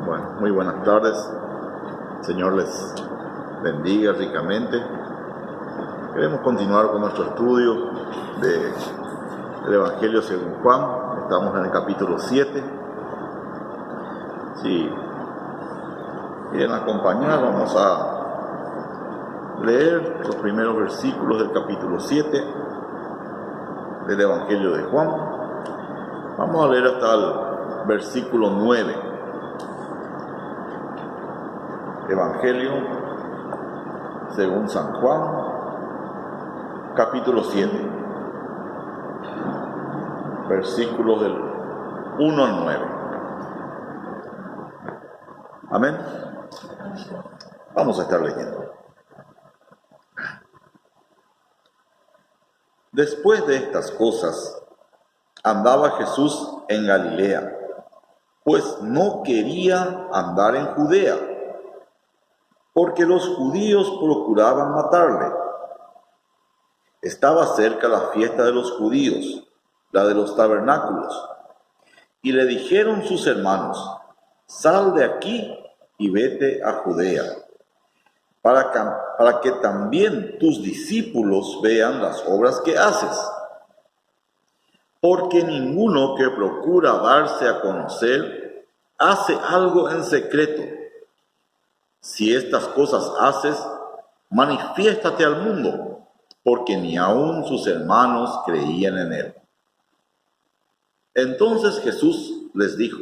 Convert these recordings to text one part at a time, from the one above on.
Bueno, muy buenas tardes. El Señor les bendiga ricamente. Queremos continuar con nuestro estudio del Evangelio según Juan. Estamos en el capítulo 7. Si quieren acompañar, vamos a leer los primeros versículos del capítulo 7 del Evangelio de Juan. Vamos a leer hasta el versículo 9. Evangelio según San Juan, capítulo 7, versículos del 1 al 9. Amén. Vamos a estar leyendo. Después de estas cosas, andaba Jesús en Galilea, pues no quería andar en Judea, porque los judíos procuraban matarle. Estaba cerca la fiesta de los judíos, la de los tabernáculos, y le dijeron sus hermanos: sal de aquí y vete a Judea, para que también tus discípulos vean las obras que haces. Porque ninguno que procura darse a conocer hace algo en secreto. Si estas cosas haces, manifiéstate al mundo, porque ni aun sus hermanos creían en él. Entonces Jesús les dijo: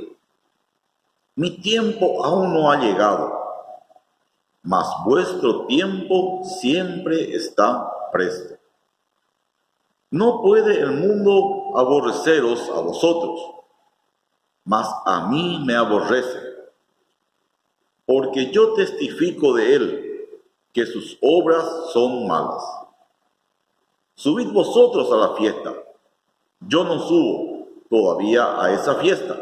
mi tiempo aún no ha llegado, mas vuestro tiempo siempre está presto. No puede el mundo aborreceros a vosotros, mas a mí me aborrece, porque yo testifico de él que sus obras son malas. Subid vosotros a la fiesta. Yo no subo todavía a esa fiesta,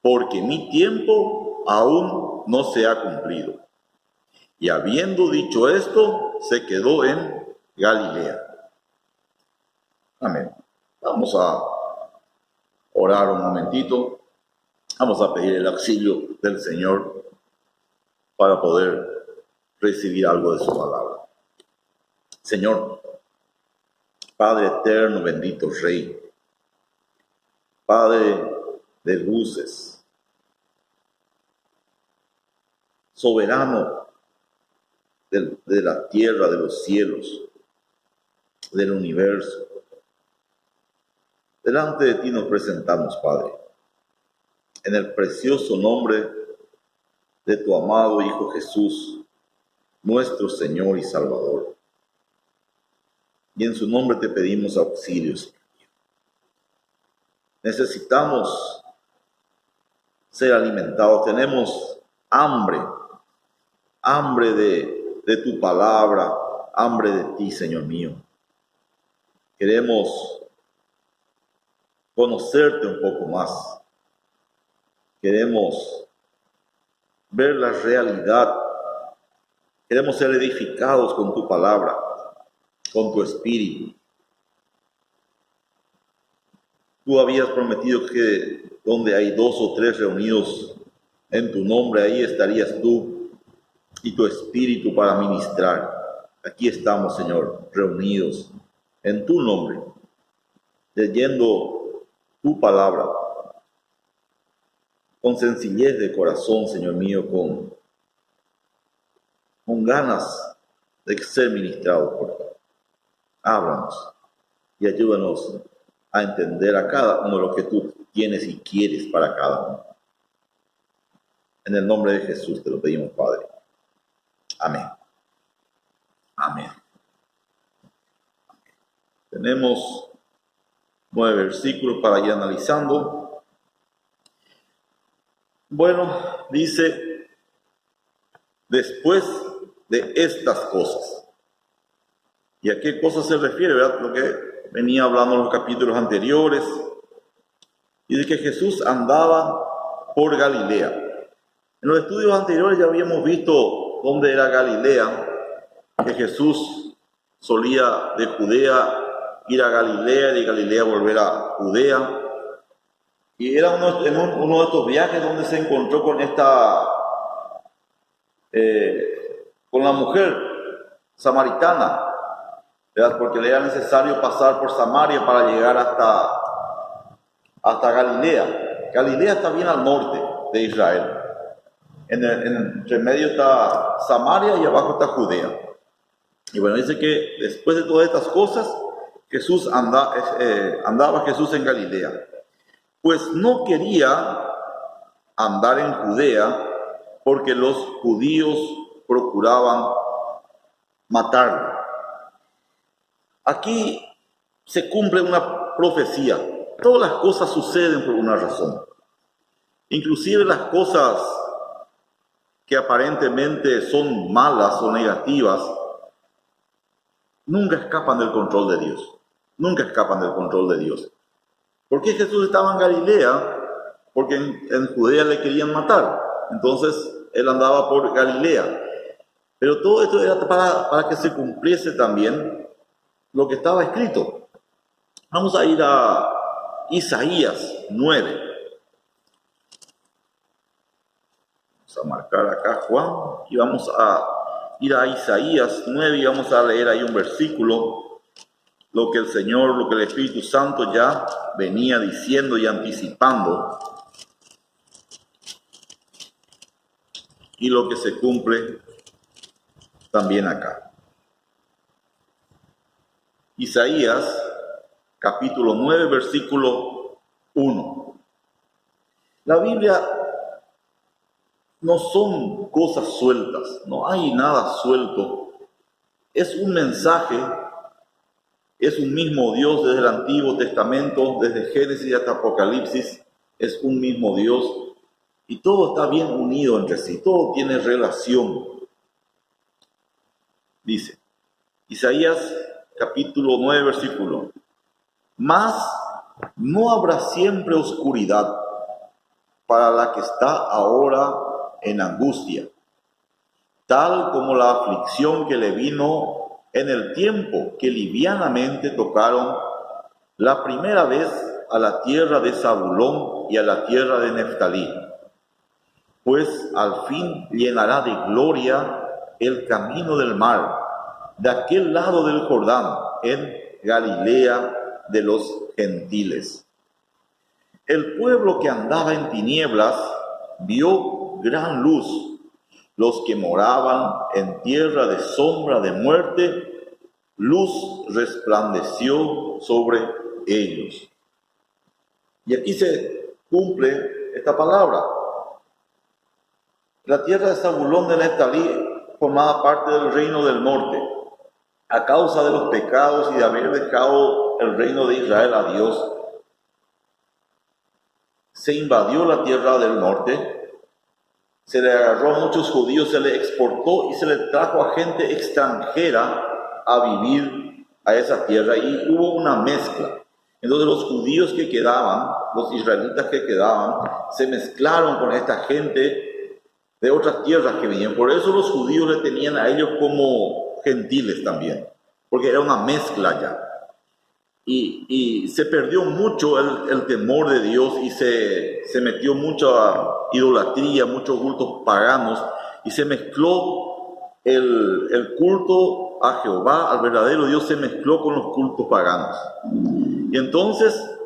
porque mi tiempo aún no se ha cumplido. Y habiendo dicho esto, se quedó en Galilea. Amén. Vamos a orar un momentito. Vamos a pedir el auxilio del Señor para poder recibir algo de su palabra. Señor, Padre eterno, bendito Rey, Padre de luces, soberano de la tierra, de los cielos, del universo. Delante de ti nos presentamos, Padre, en el precioso nombre de tu amado Hijo Jesús, nuestro Señor y Salvador. Y en su nombre te pedimos auxilio, Señor. Necesitamos ser alimentados, tenemos hambre de tu palabra, hambre de ti, Señor mío. Queremos conocerte un poco más. Queremos ver la realidad. Queremos ser edificados con tu palabra, con tu espíritu. Tú habías prometido que donde hay 2 o 3 reunidos en tu nombre, ahí estarías tú y tu espíritu para ministrar. Aquí estamos, Señor, reunidos en tu nombre, leyendo tu palabra con sencillez de corazón, Señor mío, con ganas de ser ministrados por ti. Háblanos y ayúdanos a entender a cada uno lo que tú tienes y quieres para cada uno. En el nombre de Jesús te lo pedimos, Padre. Amén. Amén. Tenemos 9 versículos para ir analizando. Bueno, dice: después de estas cosas. ¿Y a qué cosas se refiere? ¿Verdad? Lo que venía hablando en los capítulos anteriores. Y de que Jesús andaba por Galilea. En los estudios anteriores ya habíamos visto dónde era Galilea, que Jesús solía de Judea ir a Galilea y de Galilea volver a Judea. Y era uno de estos viajes donde se encontró con con la mujer samaritana, ¿verdad? Porque le era necesario pasar por Samaria para llegar hasta Galilea. Galilea está bien al norte de Israel. Entre medio está Samaria y abajo está Judea. Y bueno, dice que después de todas estas cosas, andaba Jesús en Galilea. Pues no quería andar en Judea porque los judíos procuraban matarlo. Aquí se cumple una profecía. Todas las cosas suceden por una razón. Inclusive las cosas que aparentemente son malas o negativas, nunca escapan del control de Dios. Nunca escapan del control de Dios. ¿Por qué Jesús estaba en Galilea? Porque en Judea le querían matar. Entonces él andaba por Galilea. Pero todo esto era para que se cumpliese también lo que estaba escrito. Vamos a ir a Isaías 9. Vamos a marcar acá Juan y vamos a ir a Isaías 9 y vamos a leer ahí un versículo. Lo que el Señor, lo que el Espíritu Santo ya venía diciendo y anticipando, y lo que se cumple también acá. Isaías, capítulo 9, versículo 1. La Biblia no son cosas sueltas, no hay nada suelto. Es un mensaje. Es un mismo Dios desde el Antiguo Testamento, desde Génesis hasta Apocalipsis, es un mismo Dios y todo está bien unido entre sí, todo tiene relación. Dice, Isaías capítulo 9, versículo, mas no habrá siempre oscuridad para la que está ahora en angustia, tal como la aflicción que le vino en el tiempo que livianamente tocaron la primera vez a la tierra de Zabulón y a la tierra de Neftalí, pues al fin llenará de gloria el camino del mar, de aquel lado del Jordán, en Galilea de los gentiles. El pueblo que andaba en tinieblas vio gran luz. Los que moraban en tierra de sombra de muerte, luz resplandeció sobre ellos. Y aquí se cumple esta palabra. La tierra de Zabulón de Neftalí formaba parte del reino del norte. A causa de los pecados y de haber dejado el reino de Israel a Dios, se invadió la tierra del norte. Se le agarró a muchos judíos, se le exportó y se le trajo a gente extranjera a vivir a esa tierra y hubo una mezcla. Entonces los judíos que quedaban, los israelitas que quedaban, se mezclaron con esta gente de otras tierras que venían. Por eso los judíos le tenían a ellos como gentiles también, porque era una mezcla ya. Y se perdió mucho el temor de Dios y se metió mucha idolatría, muchos cultos paganos y se mezcló el culto a Jehová, al verdadero Dios, se mezcló con los cultos paganos. Y entonces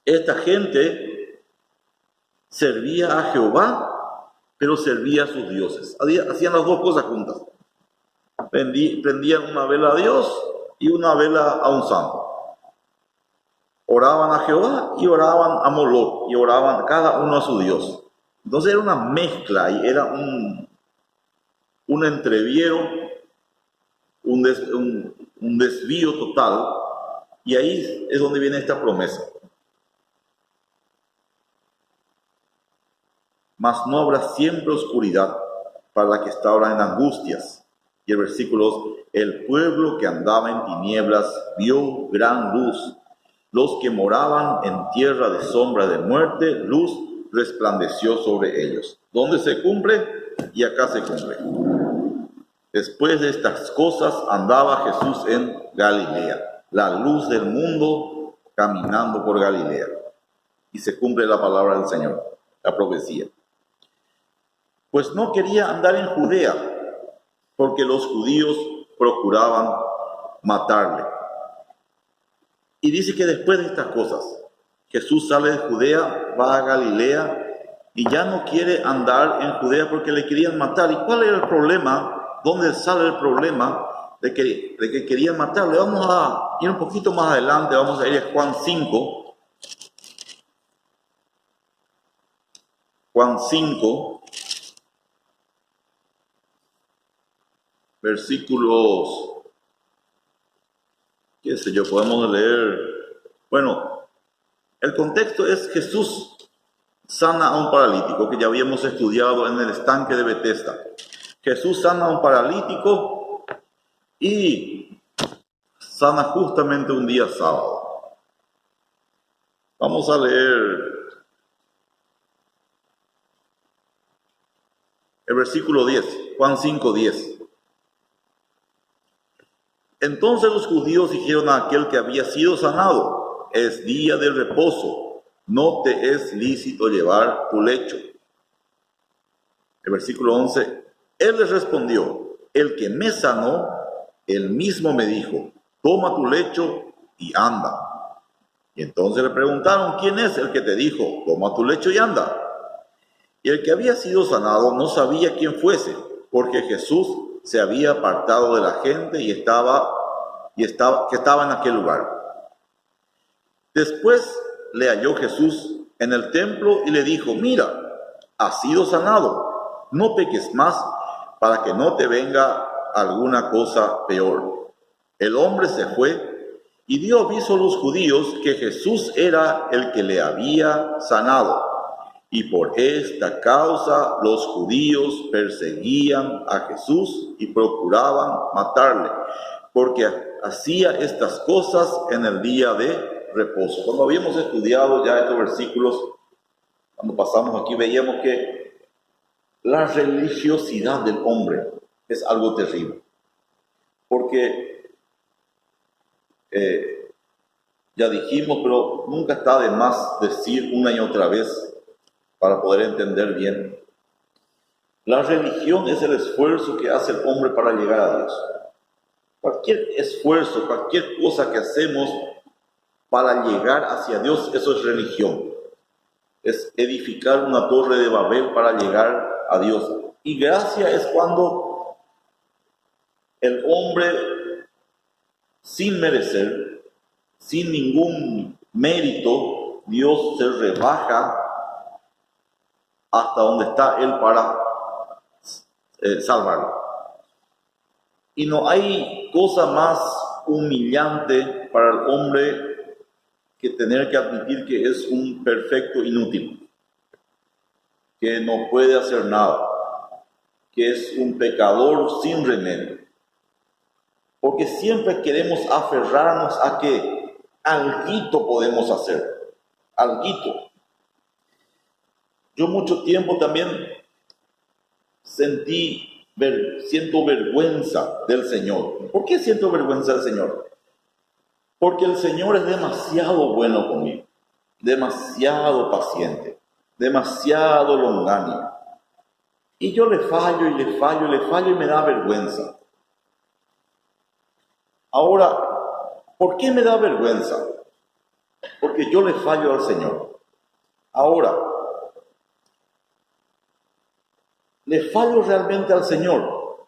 esta gente servía a Jehová, pero servía a sus dioses. Hacían las dos cosas juntas. Prendían una vela a Dios y una vela a un santo. Oraban a Jehová y oraban a Moloch y oraban cada uno a su Dios. Entonces era una mezcla y era un entreviero, un desvío total. Y ahí es donde viene esta promesa. Mas no habrá siempre oscuridad para la que está ahora en angustias. Y el versículo 2, el pueblo que andaba en tinieblas vio gran luz. Los que moraban en tierra de sombra de muerte, luz resplandeció sobre ellos. ¿Dónde se cumple? Y acá se cumple. Después de estas cosas andaba Jesús en Galilea, la luz del mundo caminando por Galilea. y se cumple la palabra del Señor, la profecía. Pues no quería andar en Judea, porque los judíos procuraban matarle. Y dice que después de estas cosas, Jesús sale de Judea, va a Galilea, y ya no quiere andar en Judea porque le querían matar. ¿Y cuál era el problema? ¿Dónde sale el problema de que querían matarle? Vamos a ir un poquito más adelante, vamos a ir a Juan 5. Juan 5, versículos, qué sé yo, podemos leer. Bueno, el contexto es Jesús sana a un paralítico, que ya habíamos estudiado en el estanque de Betesda. Jesús sana a un paralítico y sana justamente un día sábado. Vamos a leer el versículo 10, Juan 5, 10. Entonces los judíos dijeron a aquel que había sido sanado: es día de reposo, no te es lícito llevar tu lecho. El versículo 11, él les respondió: el que me sanó, él mismo me dijo, toma tu lecho y anda. Y entonces le preguntaron: ¿quién es el que te dijo, toma tu lecho y anda? Y el que había sido sanado no sabía quién fuese, porque Jesús se había apartado de la gente y estaba en aquel lugar. Después le halló Jesús en el templo y le dijo: mira, has sido sanado, no peques más, para que no te venga alguna cosa peor. El hombre se fue y dio aviso a los judíos que Jesús era el que le había sanado. Y por esta causa los judíos perseguían a Jesús y procuraban matarle, porque hacía estas cosas en el día de reposo. Cuando habíamos estudiado ya estos versículos, cuando pasamos aquí, veíamos que la religiosidad del hombre es algo terrible. Porque, ya dijimos, pero nunca está de más decir una y otra vez para poder entender bien. La religión es el esfuerzo que hace el hombre para llegar a Dios. Cualquier esfuerzo, cualquier cosa que hacemos para llegar hacia Dios, eso es religión. Es edificar una torre de Babel para llegar a Dios. Y gracia es cuando el hombre, sin merecer, sin ningún mérito, Dios se rebaja hasta donde está Él para salvarlo. Y no hay cosa más humillante para el hombre que tener que admitir que es un perfecto inútil, que no puede hacer nada, que es un pecador sin remedio. Porque siempre queremos aferrarnos a que alguito podemos hacer, alguito. Yo mucho tiempo también siento vergüenza del Señor. ¿Por qué siento vergüenza del Señor? Porque el Señor es demasiado bueno conmigo, demasiado paciente, demasiado longánimo. Y yo le fallo y me da vergüenza. Ahora, ¿por qué me da vergüenza? Porque yo le fallo al Señor. Ahora, ¿le fallo realmente al Señor?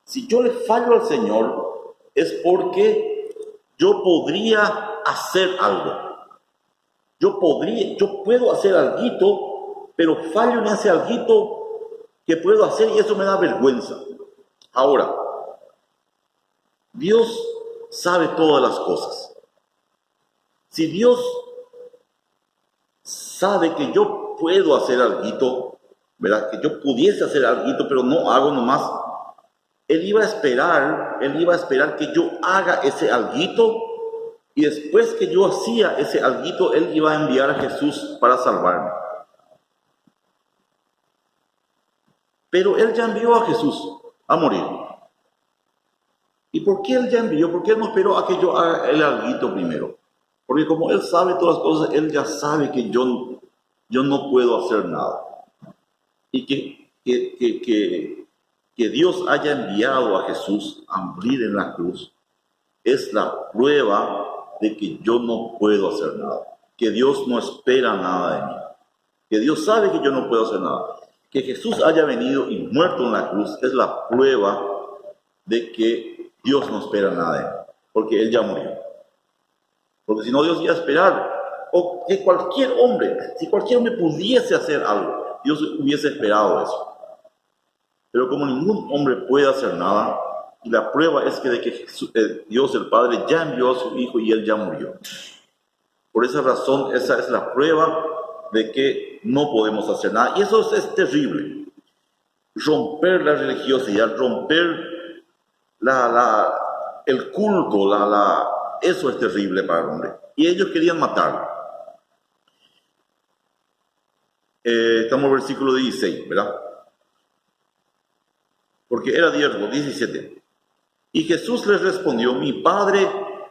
Si yo le fallo al Señor, es porque yo podría hacer algo. Yo puedo hacer alguito, pero fallo en ese alguito que puedo hacer y eso me da vergüenza. Ahora, Dios sabe todas las cosas. Si Dios sabe que yo puedo hacer alguito, ¿verdad? Que yo pudiese hacer alguito, pero no hago nomás, Él iba a esperar que yo haga ese alguito, y después que yo hacía ese alguito, Él iba a enviar a Jesús para salvarme. Pero Él ya envió a Jesús a morir. ¿Y por qué Él ya envió? ¿Por qué Él no esperó a que yo haga el alguito primero? Porque como Él sabe todas las cosas, Él ya sabe que yo no puedo hacer nada. Y que Dios haya enviado a Jesús a morir en la cruz es la prueba de que yo no puedo hacer nada. Que Dios no espera nada de mí. Que Dios sabe que yo no puedo hacer nada. Que Jesús haya venido y muerto en la cruz es la prueba de que Dios no espera nada de mí. Porque Él ya murió. Porque si no, Dios iba a esperar. O que cualquier hombre, si cualquier hombre pudiese hacer algo, Dios hubiese esperado eso. Pero como ningún hombre puede hacer nada, y la prueba es que de que Dios el Padre ya envió a su Hijo y Él ya murió. Por esa razón, esa es la prueba de que no podemos hacer nada. Y eso es terrible. Romper la religiosidad, romper el culto, eso es terrible para el hombre. Y ellos querían matarlo. Estamos en el versículo 16, ¿verdad? Porque era 17. Y Jesús les respondió: mi Padre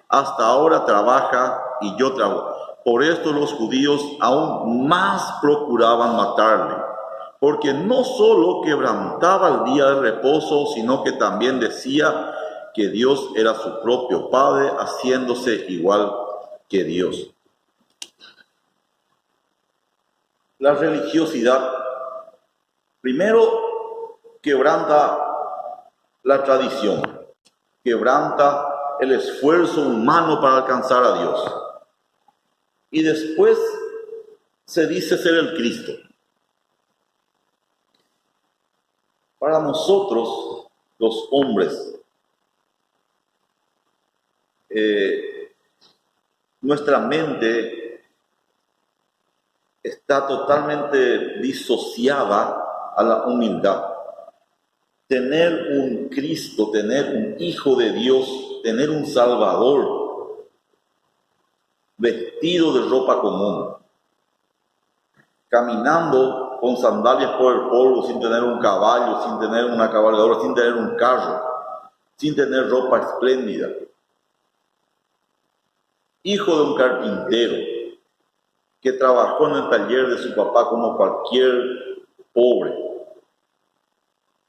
hasta ahora trabaja y yo trabajo. Por esto los judíos aún más procuraban matarle, porque no solo quebrantaba el día de reposo, sino que también decía que Dios era su propio Padre, haciéndose igual que Dios. La religiosidad, primero, quebranta la tradición, quebranta el esfuerzo humano para alcanzar a Dios. Y después se dice ser el Cristo. Para nosotros, los hombres, nuestra mente está totalmente disociada a la humildad. Tener un Cristo, tener un Hijo de Dios, tener un Salvador vestido de ropa común, caminando con sandalias por el polvo, sin tener un caballo, sin tener una cabalgadora, sin tener un carro, sin tener ropa espléndida. Hijo de un carpintero que trabajó en el taller de su papá como cualquier pobre.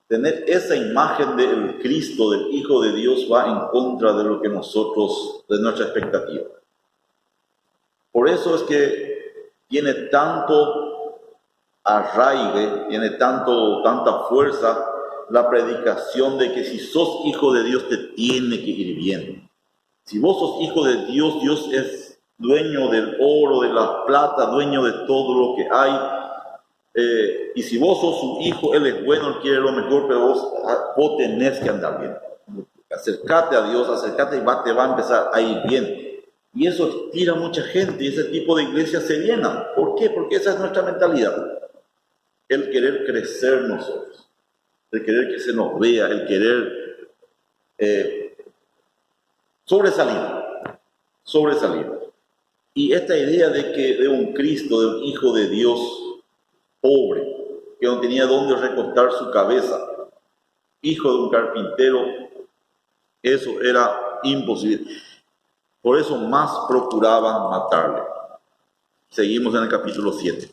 Tener esa imagen del Cristo, del Hijo de Dios, va en contra de lo que nosotros, de nuestra expectativa. Por eso es que tiene tanto arraigue, tiene tanta fuerza la predicación de que si sos hijo de Dios te tiene que ir bien. Si vos sos hijo de Dios, Dios es dueño del oro, de la plata, dueño de todo lo que hay. Y si vos sos su hijo, Él es bueno, Él quiere lo mejor, pero vos tenés que andar bien. Acércate a Dios, acércate y te va a empezar a ir bien. Y eso estira a mucha gente y ese tipo de iglesias se llenan. ¿Por qué? Porque esa es nuestra mentalidad. El querer crecer nosotros, el querer que se nos vea, el querer sobresalir. Y esta idea de un Cristo, de un Hijo de Dios pobre, que no tenía dónde recostar su cabeza, hijo de un carpintero, eso era imposible. Por eso más procuraban matarle. Seguimos en el capítulo 7.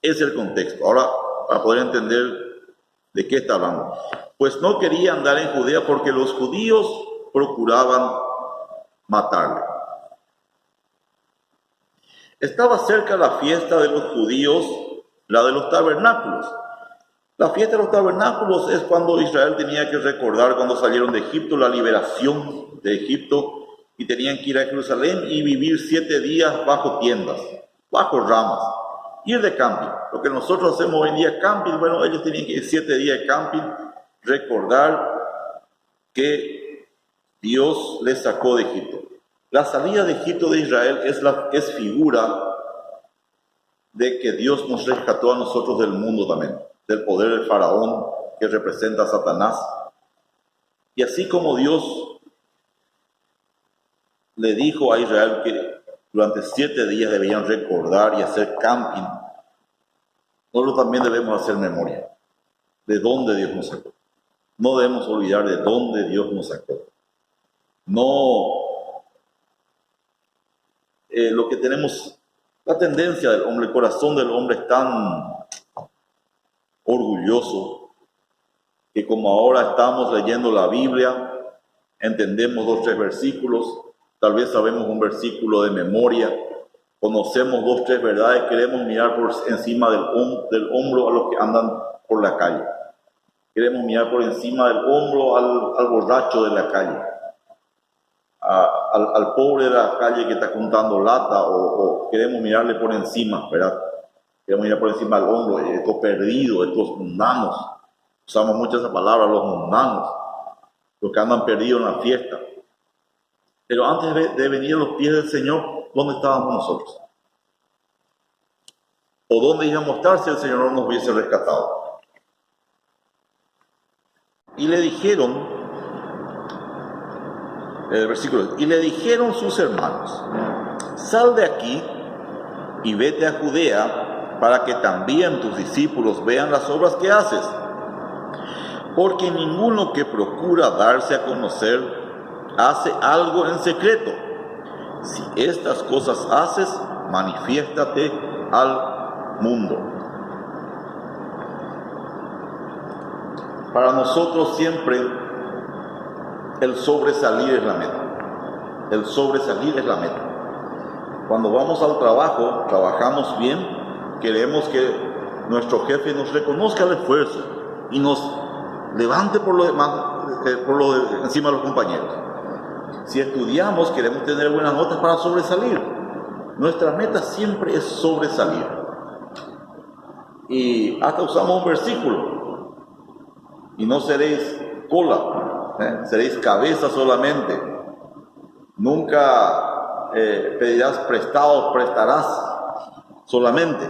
Es el contexto. Ahora, para poder entender de qué está hablando. Pues no quería andar en Judea porque los judíos procuraban matarle. Estaba cerca la fiesta de los judíos, la de los tabernáculos. La fiesta de los tabernáculos es cuando Israel tenía que recordar cuando salieron de Egipto, la liberación de Egipto, y tenían que ir a Jerusalén y vivir 7 días bajo tiendas, bajo ramas, ir de camping. Lo que nosotros hacemos hoy en día camping, bueno, ellos tenían que ir 7 días de camping, recordar que Dios les sacó de Egipto. La salida de Egipto de Israel es figura de que Dios nos rescató a nosotros del mundo también, del poder del faraón que representa a Satanás. Y así como Dios le dijo a Israel que durante 7 días debían recordar y hacer camping, nosotros también debemos hacer memoria de dónde Dios nos sacó. No debemos olvidar de dónde Dios nos sacó. No lo que tenemos, la tendencia del hombre, el corazón del hombre es tan orgulloso que como ahora estamos leyendo la Biblia, entendemos 2 o 3 versículos, tal vez sabemos un versículo de memoria, conocemos 2 o 3 verdades, queremos mirar por encima del hombro a los que andan por la calle. Queremos mirar por encima del hombro al borracho de la calle, al pobre de la calle que está juntando lata, o queremos mirarle por encima, ¿verdad? Queremos mirar por encima del hombro, estos perdidos, estos mundanos. Usamos mucho esa palabra, los mundanos, los que andan perdidos en la fiesta. Pero antes de venir a los pies del Señor, ¿dónde estábamos nosotros? ¿O dónde íbamos a estar si el Señor no nos hubiese rescatado? Y le dijeron, el versículo, y le dijeron sus hermanos, sal de aquí y vete a Judea para que también tus discípulos vean las obras que haces. Porque ninguno que procura darse a conocer hace algo en secreto. Si estas cosas haces, manifiéstate al mundo. Para nosotros siempre el sobresalir es la meta. El sobresalir es la meta. Cuando vamos al trabajo, trabajamos bien, queremos que nuestro jefe nos reconozca el esfuerzo y nos levante por lo demás, encima de los compañeros. Si estudiamos, queremos tener buenas notas para sobresalir. Nuestra meta siempre es sobresalir. Y hasta usamos un versículo. Y no seréis cola, seréis cabeza solamente. Nunca pedirás prestado, prestarás solamente.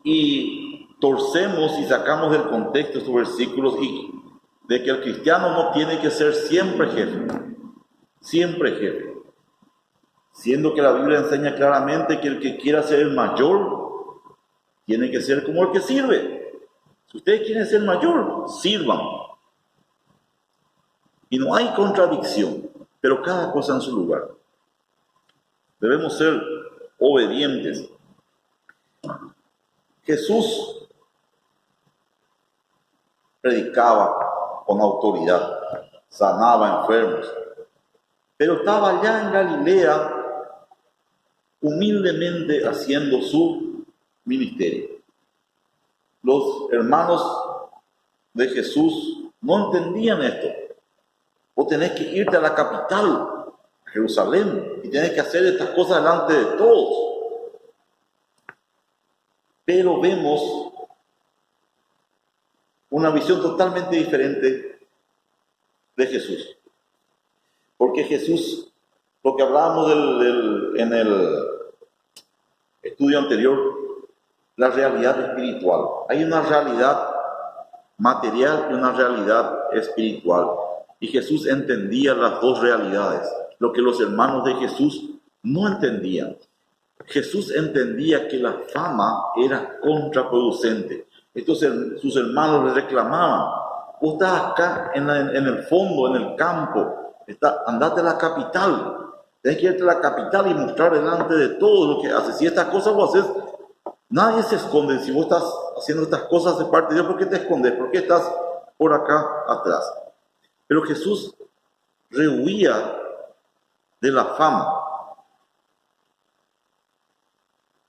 Y torcemos y sacamos del contexto estos versículos y de que el cristiano no tiene que ser siempre jefe, siendo que la Biblia enseña claramente que el que quiera ser el mayor tiene que ser como el que sirve. Si ustedes quieren ser mayor, sirvan. Y no hay contradicción, pero cada cosa en su lugar. Debemos ser obedientes. Jesús predicaba con autoridad, sanaba enfermos, pero estaba allá en Galilea humildemente haciendo su ministerio. Los hermanos de Jesús no entendían esto. Vos tenés que irte a la capital, Jerusalén, y tenés que hacer estas cosas delante de todos. Pero vemos una visión totalmente diferente de Jesús. Porque Jesús, lo que hablábamos en el estudio anterior, la realidad espiritual. Hay una realidad material y una realidad espiritual. Y Jesús entendía las dos realidades, lo que los hermanos de Jesús no entendían. Jesús entendía que la fama era contraproducente. Entonces sus hermanos le reclamaban, vos estás acá en el fondo, en el campo, andate a la capital, tenés que irte a la capital y mostrar delante de todo lo que haces. Si estas cosas vos haces, nadie se esconde. Si vos estás haciendo estas cosas de parte de Dios, ¿por qué te escondes? ¿Por qué estás por acá atrás? Pero Jesús rehuía de la fama.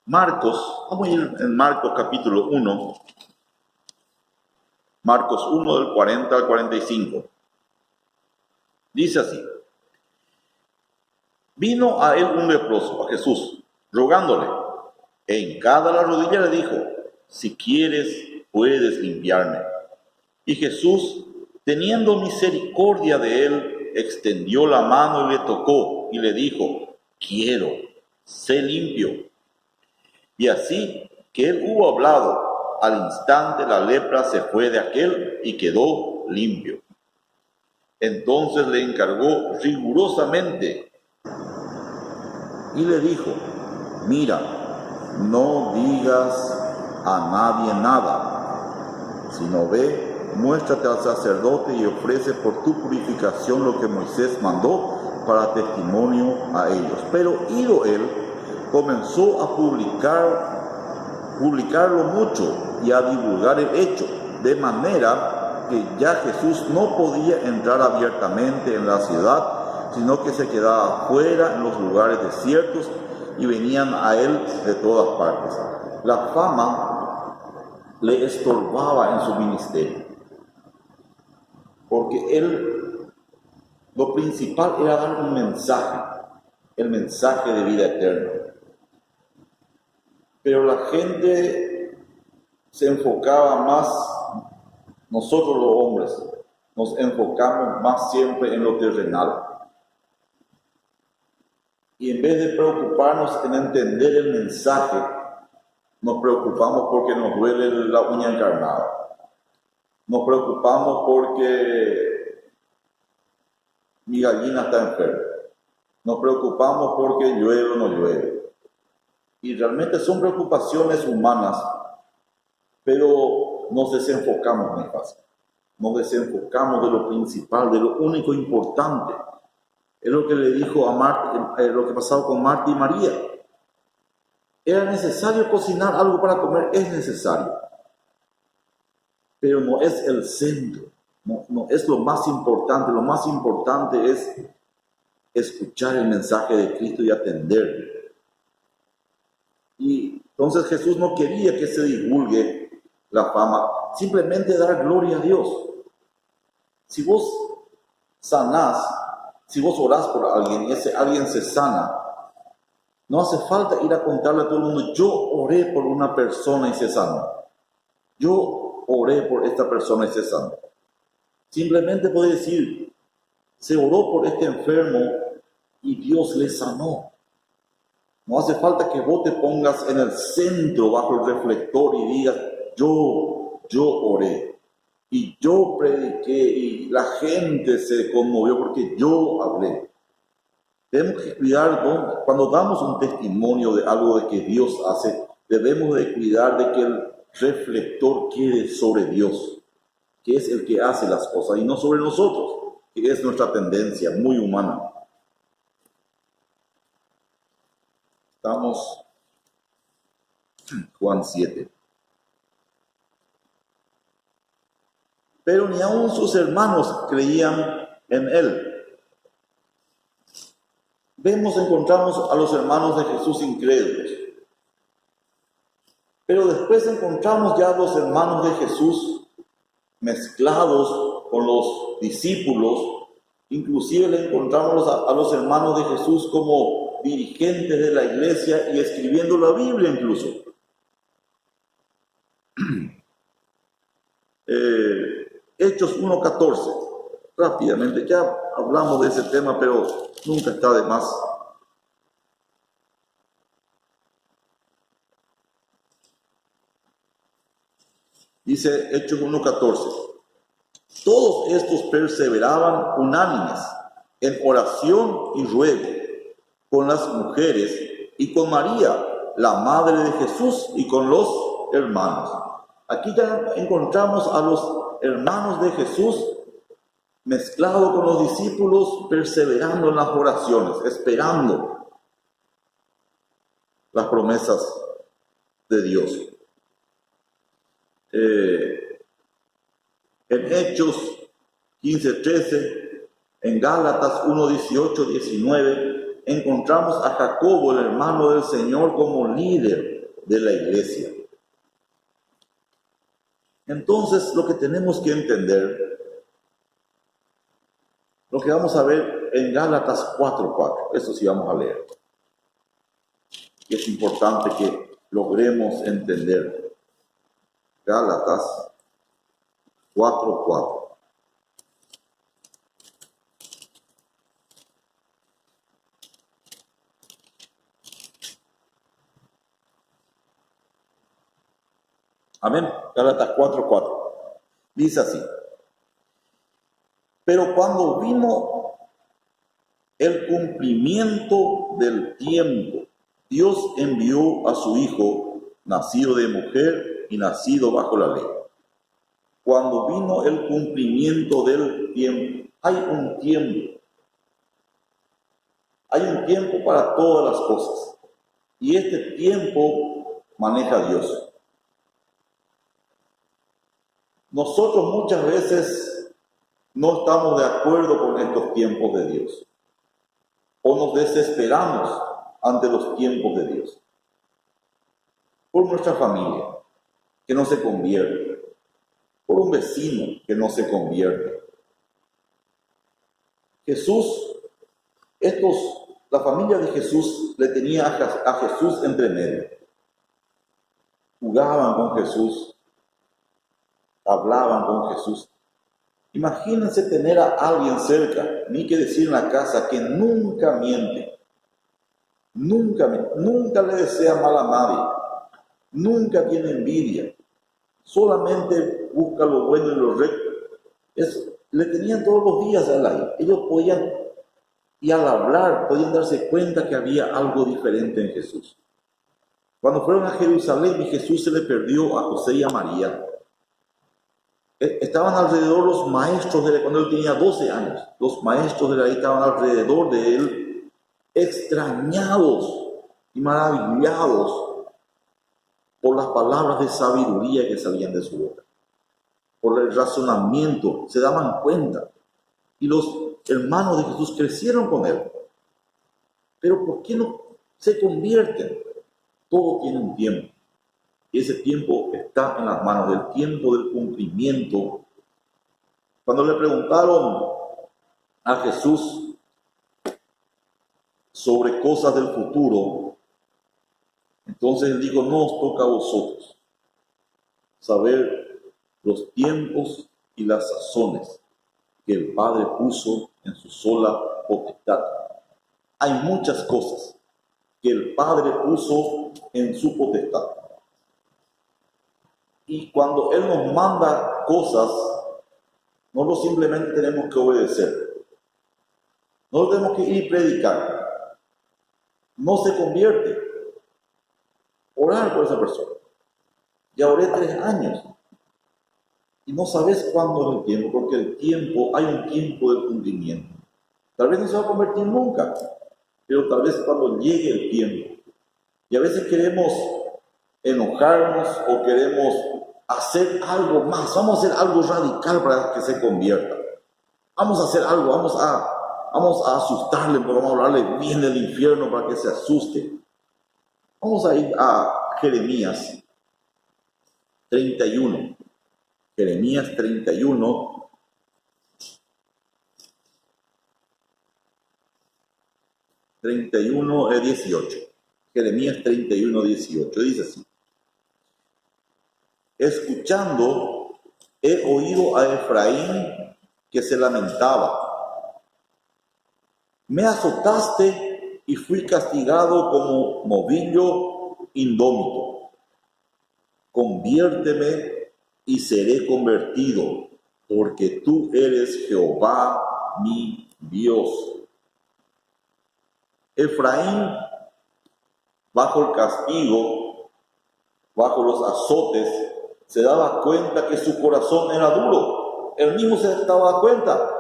Marcos, vamos a ir en Marcos capítulo 1, Marcos 1 del 40 al 45. Dice así: vino a él un leproso, a Jesús, rogándole, e hincada la rodilla le dijo, si quieres, puedes limpiarme. Y Jesús, teniendo misericordia de él, extendió la mano y le tocó, y le dijo, quiero, sé limpio. Y así que él hubo hablado, al instante la lepra se fue de aquel y quedó limpio. Entonces le encargó rigurosamente y le dijo, mira, no digas a nadie nada, sino ve, muéstrate al sacerdote y ofrece por tu purificación lo que Moisés mandó para testimonio a ellos. Pero ido él, comenzó a publicarlo mucho y a divulgar el hecho, de manera que ya Jesús no podía entrar abiertamente en la ciudad, sino que se quedaba fuera en los lugares desiertos y venían a él de todas partes. La fama le estorbaba en su ministerio, porque él, lo principal era dar un mensaje, el mensaje de vida eterna. Pero la gente se enfocaba más, nosotros los hombres, nos enfocamos más siempre en lo terrenal. Y en vez de preocuparnos en entender el mensaje, nos preocupamos porque nos duele la uña encarnada. Nos preocupamos porque mi gallina está enferma. Nos preocupamos porque llueve o no llueve. Y realmente son preocupaciones humanas, pero nos desenfocamos muy fácil. Nos desenfocamos de lo principal, de lo único importante. Es lo que le dijo a Marta, lo que pasaba con Marta y María. ¿Era necesario cocinar algo para comer? Es necesario. Pero no es el centro, no es lo más importante. Lo más importante es escuchar el mensaje de Cristo y atenderlo. Y entonces Jesús no quería que se divulgue la fama, simplemente dar gloria a Dios. Si vos sanás, si vos orás por alguien y ese alguien se sana, no hace falta ir a contarle a todo el mundo, yo oré por una persona y se sanó. Yo oré por esta persona y se sanó. Simplemente podés decir, se oró por este enfermo y Dios le sanó. No hace falta que vos te pongas en el centro bajo el reflector y digas, yo oré y yo prediqué y la gente se conmovió porque yo hablé. Tenemos que cuidar, cuando damos un testimonio de algo de que Dios hace, debemos de cuidar de que el reflector quede sobre Dios, que es el que hace las cosas y no sobre nosotros, que es nuestra tendencia muy humana. Estamos Juan 7. Pero ni aun sus hermanos creían en él. Encontramos a los hermanos de Jesús incrédulos. Pero después encontramos ya a los hermanos de Jesús mezclados con los discípulos. Inclusive le encontramos a los hermanos de Jesús como dirigentes de la iglesia y escribiendo la Biblia incluso. Hechos 1:14. Rápidamente, ya hablamos de ese tema, pero nunca está de más. Dice Hechos 1:14. Todos estos perseveraban unánimes en oración y ruego con las mujeres y con María, la madre de Jesús, y con los hermanos. Aquí ya encontramos a los hermanos de Jesús mezclados con los discípulos, perseverando en las oraciones, esperando las promesas de Dios. En Hechos 15:13, en Gálatas 1:18-19, encontramos a Jacobo, el hermano del Señor, como líder de la iglesia. Entonces, lo que tenemos que entender, lo que vamos a ver en Gálatas 4:4, eso sí vamos a leer. Y es importante que logremos entender. Gálatas 4:4. Amén. Gálatas 4:4. Dice así. Pero cuando vino el cumplimiento del tiempo, Dios envió a su Hijo, nacido de mujer y nacido bajo la ley. Cuando vino el cumplimiento del tiempo, hay un tiempo. Hay un tiempo para todas las cosas. Y este tiempo maneja Dios. Nosotros muchas veces no estamos de acuerdo con estos tiempos de Dios. O nos desesperamos ante los tiempos de Dios. Por nuestra familia, que no se convierte. Por un vecino que no se convierte. La familia de Jesús le tenía a Jesús entre medio. Jugaban con Jesús, hablaban con Jesús. Imagínense tener a alguien cerca, ni que decir en la casa, que nunca miente, nunca le desea mal a nadie, nunca tiene envidia, solamente busca lo bueno y lo recto. Le tenían todos los días al aire. Ellos podían, y al hablar, podían darse cuenta que había algo diferente en Jesús. Cuando fueron a Jerusalén y Jesús se le perdió a José y a María, estaban alrededor los maestros de él, cuando él tenía 12 años, los maestros de la ley estaban alrededor de él, extrañados y maravillados por las palabras de sabiduría que salían de su boca, por el razonamiento, se daban cuenta. Y los hermanos de Jesús crecieron con él. Pero ¿por qué no se convierten? Todo tiene un tiempo. Y ese tiempo está en las manos del tiempo del cumplimiento. Cuando le preguntaron a Jesús sobre cosas del futuro, entonces él dijo: no os toca a vosotros saber los tiempos y las sazones que el Padre puso en su sola potestad. Hay muchas cosas que el Padre puso en su potestad. Y cuando Él nos manda cosas, no simplemente tenemos que obedecer. No tenemos que ir y predicar. No se convierte. Orar por esa persona. Ya oré 3 años. Y no sabes cuándo es el tiempo, porque hay un tiempo de cumplimiento. Tal vez no se va a convertir nunca, pero tal vez cuando llegue el tiempo. Y a veces queremos enojarnos o queremos hacer algo más. Vamos a hacer algo radical para que se convierta. Vamos a hacer algo, vamos a asustarle, vamos a hablarle bien del infierno para que se asuste. Vamos a ir a Jeremías 31. Jeremías 31, Jeremías 31, 18, dice así: escuchando, he oído a Efraín que se lamentaba. Me azotaste y fui castigado como novillo indómito. Conviérteme y seré convertido, porque tú eres Jehová mi Dios. Efraín, bajo el castigo, bajo los azotes, se daba cuenta que su corazón era duro. Él mismo se daba cuenta: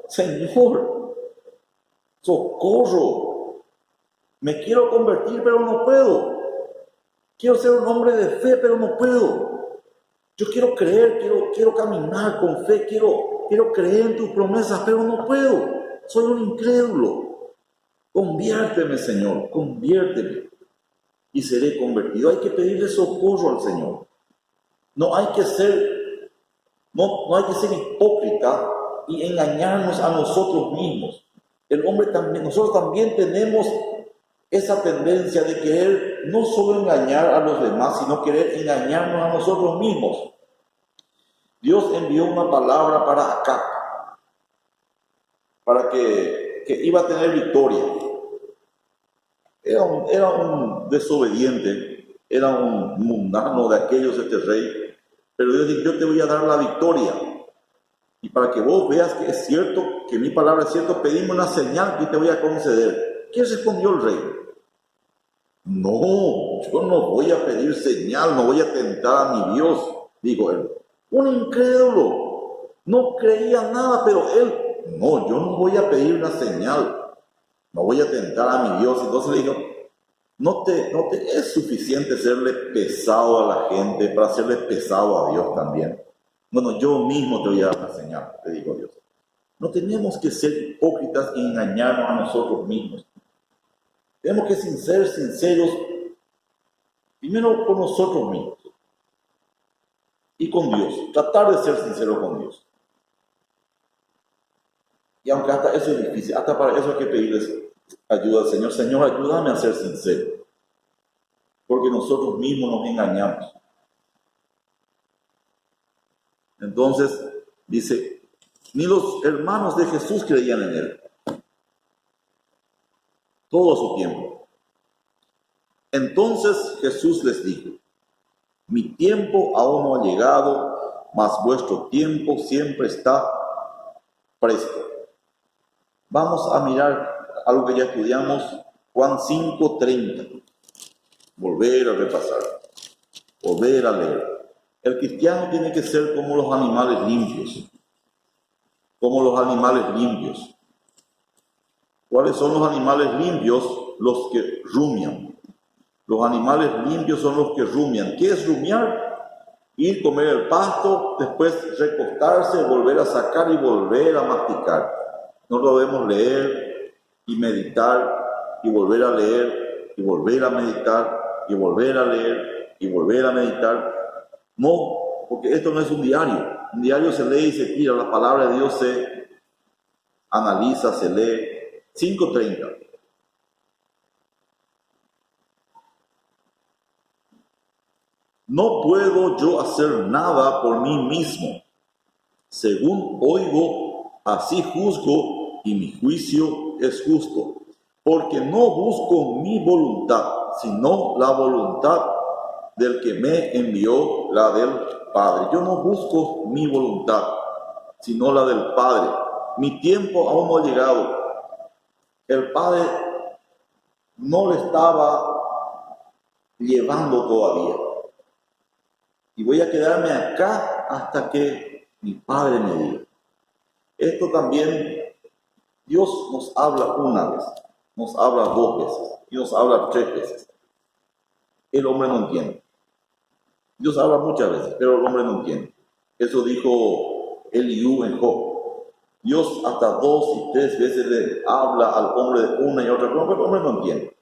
Señor, socorro, me quiero convertir pero no puedo. Quiero ser un hombre de fe pero no puedo. Yo quiero creer, quiero caminar con fe, quiero creer en tus promesas, pero no puedo. Soy un incrédulo. Conviérteme, Señor, conviérteme y seré convertido. Hay que pedirle socorro al Señor. No hay que ser hipócrita y engañarnos a nosotros mismos. Nosotros también tenemos esa tendencia de querer no solo engañar a los demás, sino querer engañarnos a nosotros mismos. Dios envió una palabra para Acab, para que iba a tener victoria. Era un desobediente, era un mundano de aquellos, este rey, pero Dios dijo: yo te voy a dar la victoria. Y para que vos veas que es cierto, que mi palabra es cierto, pedime una señal que te voy a conceder. ¿Qué respondió el rey? No, yo no voy a pedir señal, no voy a tentar a mi Dios, dijo él. Un incrédulo, no creía nada, pero él: no, yo no voy a pedir una señal. no voy a tentar a mi Dios. Entonces le digo, no te es suficiente serle pesado a la gente para serle pesado a Dios también. Bueno, yo mismo te voy a dar una señal, te digo Dios. No tenemos que ser hipócritas y engañarnos a nosotros mismos. Tenemos que ser sinceros, primero con nosotros mismos y con Dios. Tratar de ser sinceros con Dios. Y aunque hasta eso es difícil, hasta para eso hay que pedirles ayuda al Señor. Señor, ayúdame a ser sincero. Porque nosotros mismos nos engañamos. Entonces, dice, ni los hermanos de Jesús creían en Él. Todo su tiempo. Entonces Jesús les dijo, mi tiempo aún no ha llegado, mas vuestro tiempo siempre está presto. Vamos a mirar algo que ya estudiamos, Juan 5:30. Volver a repasar, volver a leer. El cristiano tiene que ser como los animales limpios. Como los animales limpios. ¿Cuáles son los animales limpios? Los que rumian. Los animales limpios son los que rumian. ¿Qué es rumiar? Ir, comer el pasto, después recostarse, volver a sacar y volver a masticar. No lo debemos leer y meditar y volver a leer y volver a meditar y volver a leer y volver a meditar. No, porque esto no es un diario. Un diario se lee y se tira. La palabra de Dios se analiza, se lee. 5:30. No puedo yo hacer nada por mí mismo. Según oigo, así juzgo, y mi juicio es justo. Porque no busco mi voluntad, sino la voluntad del que me envió, la del Padre. Yo no busco mi voluntad, sino la del Padre. Mi tiempo aún no ha llegado. El Padre no le estaba llevando todavía. Y voy a quedarme acá hasta que mi Padre me diga. Esto también, Dios nos habla una vez, nos habla 2 veces y nos habla 3 veces. El hombre no entiende. Dios habla muchas veces, pero el hombre no entiende. Eso dijo Eliú en Job. Dios hasta 2 y 3 veces le habla al hombre de una y otra forma, pero el hombre no entiende.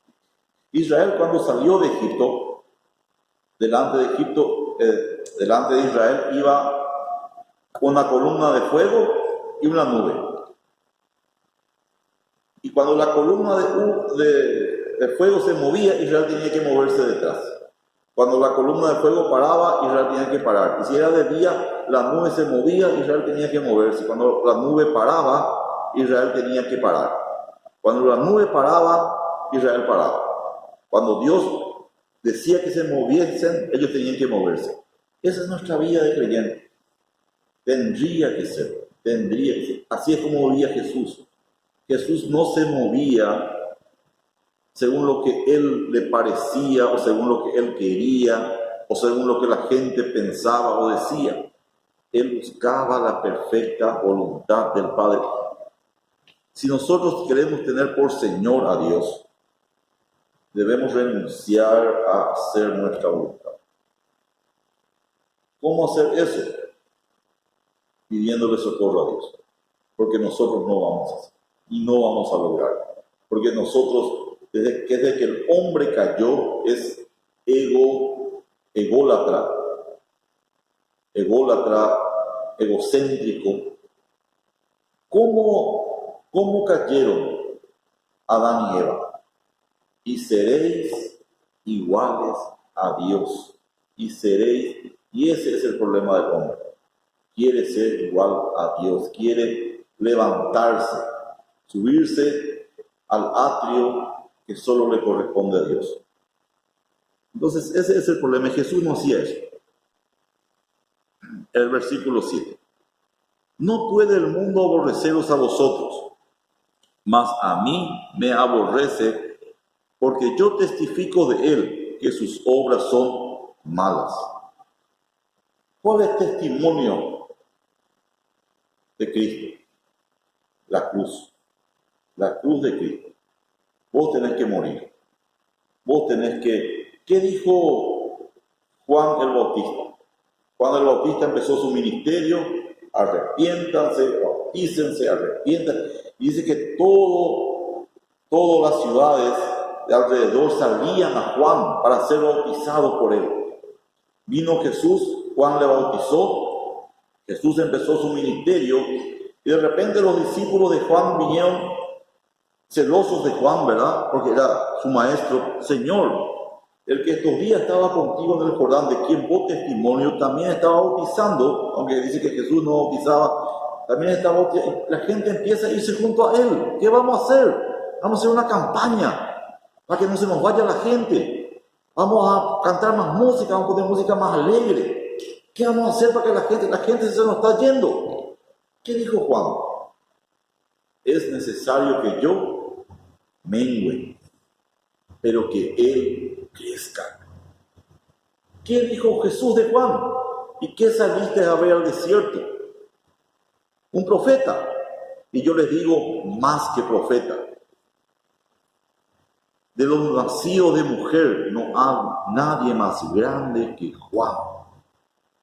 Israel, cuando salió de Egipto, delante de Israel iba una columna de fuego y una nube. Y cuando la columna de fuego se movía, Israel tenía que moverse detrás. Cuando la columna de fuego paraba, Israel tenía que parar. Y si era de día, la nube se movía, Israel tenía que moverse. Cuando la nube paraba, Israel tenía que parar. Cuando la nube paraba, Israel paraba. Cuando Dios decía que se moviesen, ellos tenían que moverse. Esa es nuestra vida de creyente. Tendría que ser. Así es como vivía Jesús. Jesús no se movía según lo que él le parecía, o según lo que él quería, o según lo que la gente pensaba o decía. Él buscaba la perfecta voluntad del Padre. Si nosotros queremos tener por Señor a Dios, debemos renunciar a hacer nuestra voluntad. ¿Cómo hacer eso? Pidiéndole socorro a Dios. Porque nosotros no vamos a hacer. Y no vamos a lograr. Porque nosotros, desde que el hombre cayó, es ególatra, egocéntrico. ¿Cómo cayeron Adán y Eva? Y seréis iguales a Dios. Y ese es el problema del hombre. Quiere ser igual a Dios, quiere levantarse, subirse al atrio que solo le corresponde a Dios. Entonces, ese es el problema. Jesús no hacía eso. El versículo 7. No puede el mundo aborreceros a vosotros, mas a mí me aborrece, porque yo testifico de él que sus obras son malas. ¿Cuál es testimonio de Cristo? La cruz de Cristo. vos tenés que morir. Vos tenés que... ¿Qué dijo Juan el Bautista? Juan el Bautista empezó su ministerio, arrepiéntanse, bautícense, arrepientan. Y dice que todas las ciudades de alrededor salían a Juan para ser bautizados por él. Vino Jesús, Juan le bautizó, Jesús empezó su ministerio y de repente los discípulos de Juan vinieron celosos de Juan, ¿verdad? Porque era su maestro. Señor, el que estos días estaba contigo en el Jordán, de quien vos testimonio, también estaba bautizando, aunque dice que Jesús no bautizaba, también estaba bautizando. La gente empieza a irse junto a él. ¿Qué vamos a hacer? Vamos a hacer una campaña para que no se nos vaya la gente. Vamos a cantar más música, vamos a poner música más alegre. ¿Qué vamos a hacer para que la gente se nos está yendo? ¿Qué dijo Juan? Es necesario que yo mengüe, pero que él crezca. ¿Qué dijo Jesús de Juan? ¿Y qué saliste a ver al desierto? Un profeta. Y yo les digo, más que profeta. De los nacidos de mujer no hay nadie más grande que Juan.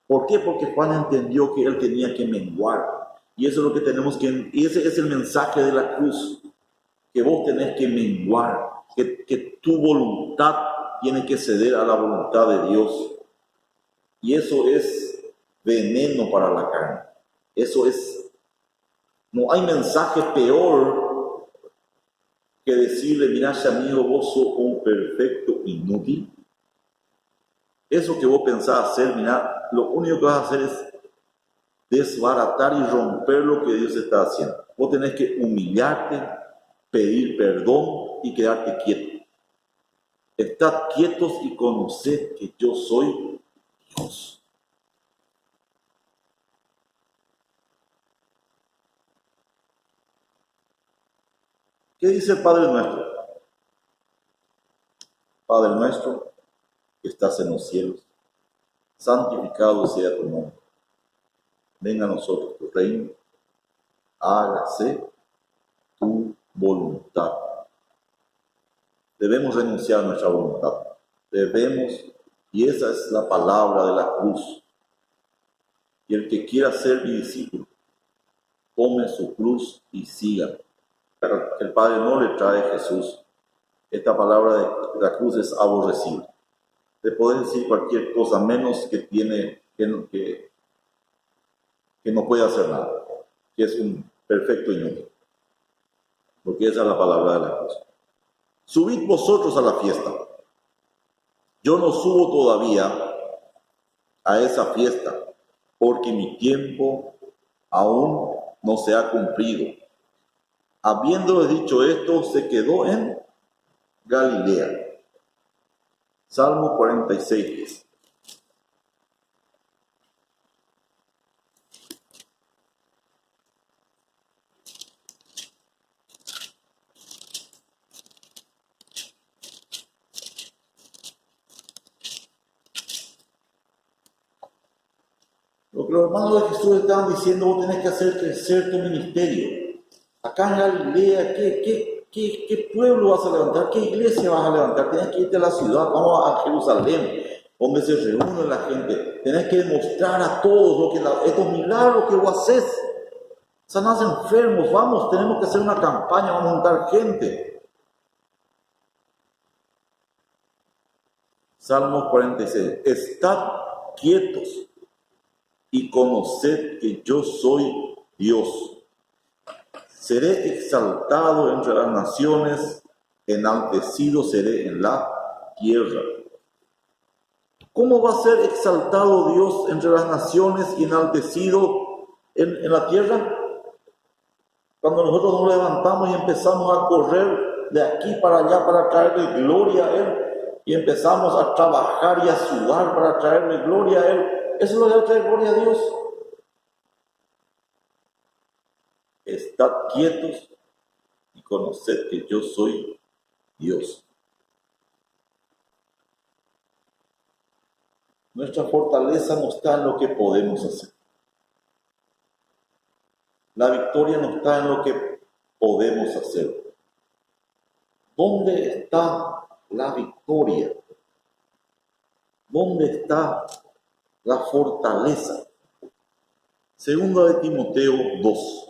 ¿Por qué? Porque Juan entendió que él tenía que menguar. Y eso es lo que tenemos que... Y ese es el mensaje de la cruz. Que vos tenés que menguar. Que tu voluntad tiene que ceder a la voluntad de Dios. Y eso es veneno para la carne. Eso es... No hay mensaje peor que decirle, mirá, amigo, vos sos un perfecto inútil. Eso que vos pensás hacer, mirá, lo único que vas a hacer es desbaratar y romper lo que Dios está haciendo. Vos tenés que humillarte, pedir perdón y quedarte quieto. Estad quietos y conoced que yo soy Dios. ¿Qué dice el Padre nuestro? Padre nuestro, que estás en los cielos, santificado sea tu nombre. Venga a nosotros tu reino, hágase tu voluntad. Debemos renunciar a nuestra voluntad. Debemos, y esa es la palabra de la cruz. Y el que quiera ser mi discípulo, tome su cruz y siga. Pero el Padre no le trae a Jesús. Esta palabra de la cruz es aborrecible. Te puedes decir cualquier cosa menos que no puede hacer nada, que es un perfecto inútil. Porque esa es la palabra de la cruz. Subid vosotros a la fiesta. Yo no subo todavía a esa fiesta, porque mi tiempo aún no se ha cumplido. Habiéndole dicho esto, se quedó en Galilea. Salmo 46. Lo que los hermanos de Jesús estaban diciendo, vos tenés que hacer crecer tu ministerio. Acá en Galilea, ¿qué pueblo vas a levantar? ¿Qué iglesia vas a levantar? Tienes que irte a la ciudad, vamos a Jerusalén, donde se reúne la gente. Tenés que demostrar a todos estos milagros que vos haces. Sanás enfermos, vamos, tenemos que hacer una campaña, vamos a juntar gente. Salmos 46. Estad quietos y conoced que yo soy Dios. Seré exaltado entre las naciones, enaltecido seré en la tierra. ¿Cómo va a ser exaltado Dios entre las naciones y enaltecido en la tierra? Cuando nosotros nos levantamos y empezamos a correr de aquí para allá para traerle gloria a Él, y empezamos a trabajar y a sudar para traerle gloria a Él, ¿eso es lo que va a traer gloria a Dios? Estad quietos y conoced que yo soy Dios. Nuestra fortaleza no está en lo que podemos hacer. La victoria no está en lo que podemos hacer. ¿Dónde está la victoria? ¿Dónde está la fortaleza? Segunda de Timoteo 2.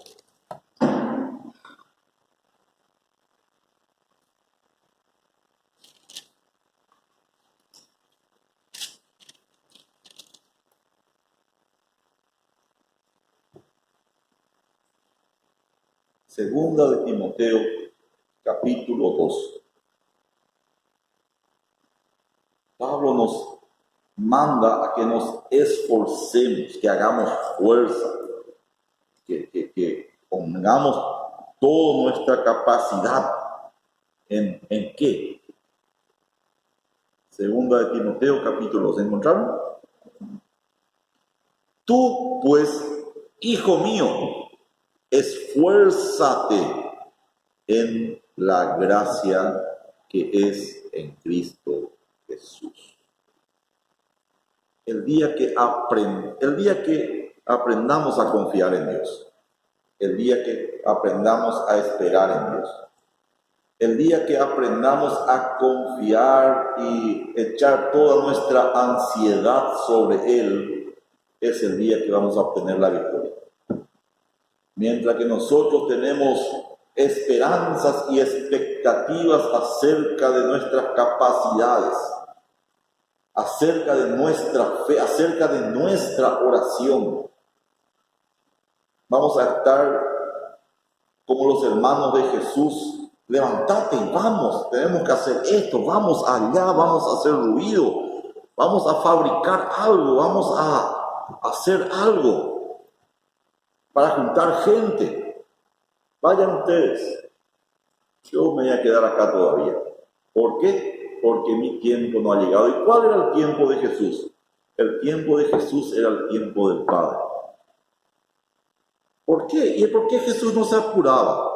Segunda de Timoteo, capítulo 2. Pablo nos manda a que nos esforcemos, que hagamos fuerza, que pongamos toda nuestra capacidad en qué. Segunda de Timoteo, capítulo 2. ¿Encontraron? Tú, pues, hijo mío, esfuérzate en la gracia que es en Cristo Jesús. El día que aprendamos a confiar en Dios, el día que aprendamos a esperar en Dios, el día que aprendamos a confiar y echar toda nuestra ansiedad sobre Él, es el día que vamos a obtener la victoria. Mientras que nosotros tenemos esperanzas y expectativas acerca de nuestras capacidades, acerca de nuestra fe, acerca de nuestra oración, vamos a estar como los hermanos de Jesús. Levántate y vamos, tenemos que hacer esto, vamos allá, vamos a hacer ruido, vamos a fabricar algo, vamos a hacer algo para juntar gente. Vayan ustedes, yo me voy a quedar acá todavía. ¿Por qué? Porque mi tiempo no ha llegado. ¿Y cuál era el tiempo de Jesús? El tiempo de Jesús era el tiempo del Padre. ¿Por qué? ¿Y por qué Jesús no se apuraba?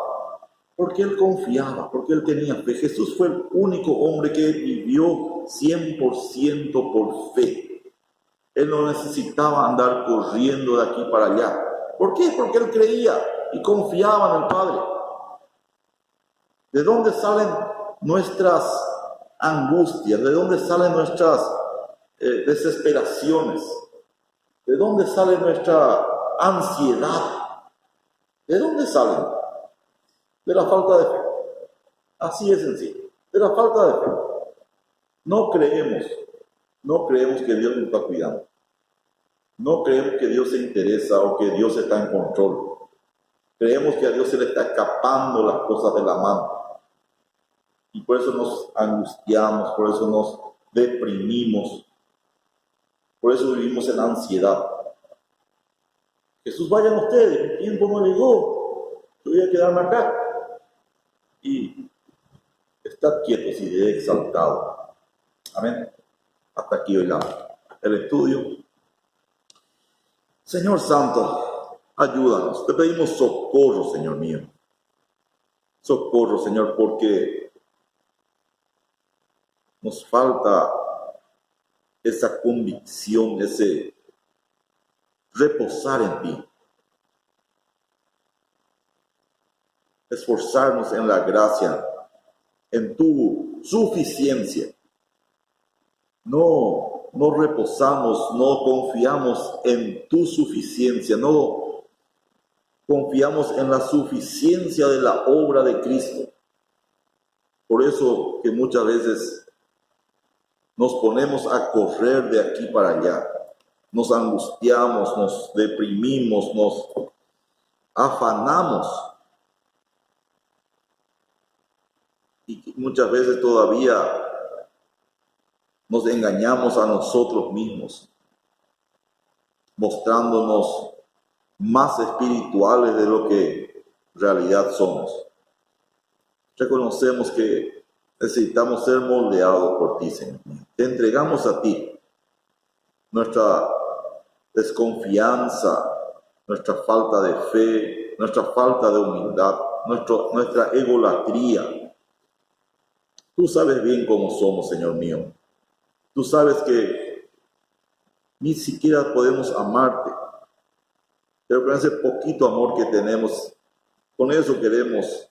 Porque Él confiaba, porque Él tenía fe. Jesús fue el único hombre que vivió 100% por fe. Él no necesitaba andar corriendo de aquí para allá. ¿Por qué? Porque Él creía y confiaba en el Padre. ¿De dónde salen nuestras angustias? ¿De dónde salen nuestras desesperaciones? ¿De dónde sale nuestra ansiedad? ¿De dónde salen? De la falta de fe. Así es sencillo. De la falta de fe. No creemos que Dios nos está cuidando. No creemos que Dios se interesa o que Dios está en control. Creemos que a Dios se le está escapando las cosas de la mano. Y por eso nos angustiamos, por eso nos deprimimos, por eso vivimos en ansiedad. Jesús, vayan ustedes, mi tiempo no llegó, yo voy a quedarme acá. Y estad quietos y de exaltado. Amén. Hasta aquí hoy el estudio. Señor Santo, ayúdanos. Te pedimos socorro, Señor mío. Socorro, Señor, porque nos falta esa convicción, ese reposar en ti. Esforzarnos en la gracia, en tu suficiencia. No reposamos, no confiamos en tu suficiencia, no confiamos en la suficiencia de la obra de Cristo. Por eso que muchas veces nos ponemos a correr de aquí para allá, nos angustiamos, nos deprimimos, nos afanamos. Y muchas veces todavía nos engañamos a nosotros mismos, mostrándonos más espirituales de lo que en realidad somos. Reconocemos que necesitamos ser moldeados por ti, Señor. Te entregamos a ti nuestra desconfianza, nuestra falta de fe, nuestra falta de humildad, nuestra egolatría. Tú sabes bien cómo somos, Señor mío. Tú sabes que ni siquiera podemos amarte, pero con ese poquito amor que tenemos, con eso queremos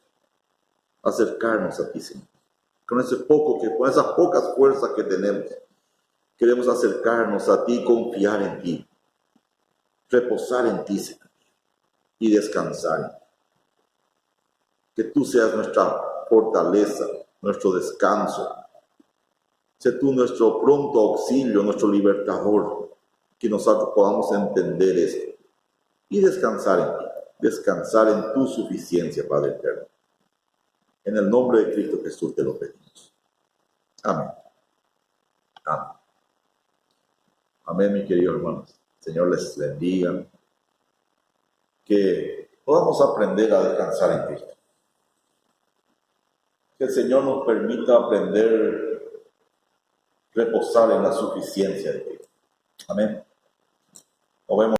acercarnos a ti, Señor. con con esas pocas fuerzas que tenemos, queremos acercarnos a ti, confiar en ti, reposar en ti, Señor, y descansar en ti. Que tú seas nuestra fortaleza, nuestro descanso. Sé tú nuestro pronto auxilio, nuestro libertador, que nosotros podamos entender esto y descansar en ti, descansar en tu suficiencia, Padre eterno. En el nombre de Cristo Jesús te lo pedimos. Amén. Amén. Amén, mis queridos hermanos. Señor les bendiga. Que podamos aprender a descansar en Cristo. Que el Señor nos permita aprender a reposar en la suficiencia de Cristo. Amén. Nos vemos.